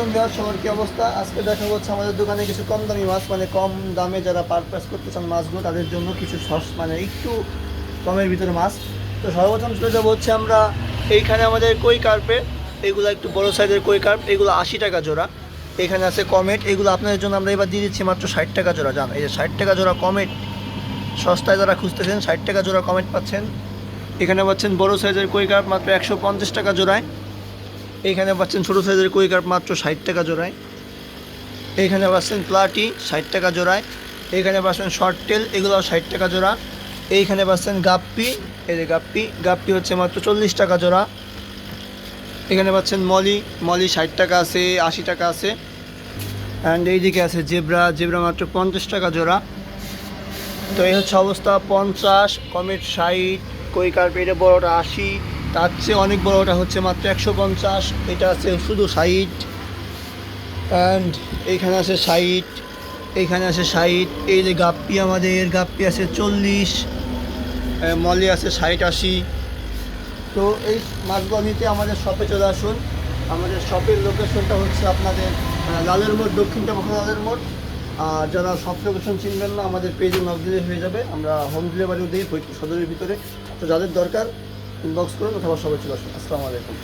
আলাইকুম ভিউয়ার, সবার কি অবস্থা? আজকে দেখা হচ্ছে আমাদের দোকানে কিছু কম দামি মাছ, মানে কম দামে যারা পারচেস করতে চান মাছগুলো তাদের জন্য কিছু সস মানে একটু কমের ভিতরে মাছ। তো সর্বপ্রথম চলে যাবো হচ্ছে আমরা এইখানে আমাদের কই কার্পে, এগুলো একটু বড় সাইজের কই কার্প, এগুলো 80 টাকা জোড়া। এখানে আছে কমেট, এগুলো আপনাদের জন্য আমরা এবার দিয়ে দিচ্ছি মাত্র 60 টাকা জোড়া। জান, এই যে 60 টাকা জোড়া কমেট, সস্তায় যারা খুঁজতেছেন 60 টাকা জোড়া কমেট পাচ্ছেন। এখানে পাচ্ছেন বড় সাইজের কই কার্প মাত্র 150 টাকা জোড়ায়। এইখানে পাচ্ছেন ছোটো সাইজের কই কার্প মাত্র 60 টাকা জোড়ায়। এইখানে পাচ্ছেন প্লাটি 60 টাকা জোড়ায়। এইখানে পাচ্ছেন শর্ট টেল, এগুলো 60 টাকা জোড়া। এইখানে পাচ্ছেন গাপ্পি, এই যে গাপ্পি, গাপ্পি হচ্ছে মাত্র 40 টাকা জোড়া। এখানে পাচ্ছেন মলি, মলি 60 টাকা আছে, 80 টাকা আছে। অ্যান্ড এইদিকে আছে জেব্রা, জেব্রা মাত্র 50 টাকা জোড়া। তো এই হচ্ছে অবস্থা। 50, কমেট 60, কই কার্প এটা বড়োটা 80, তার চেয়ে অনেক বড়োটা হচ্ছে মাত্র 150, এটা আছে শুধু 60। অ্যান্ড এইখানে আছে 60, এইখানে আছে 60। এই যে গাপ্পি, আমাদের গাপ্পি আছে 40, মলি আছে 60-80। তো এই মাছগুলো নিতে আমাদের শপে চলে আসুন। আমাদের শপের লোকেশনটা হচ্ছে আপনাদের লালের মোড়, দক্ষিণটা লালের মোড়। আর যারা সব লোকেশন চিনবেন না, আমাদের পেজে নক দিলে হয়ে যাবে, আমরা হোম ডেলিভারিও দিই ফরিদপুর সদরের ভিতরে। তো যাদের দরকার ইনবক্স করুন অথবা সবাই চলে আসুন। আসসালামু আলাইকুম।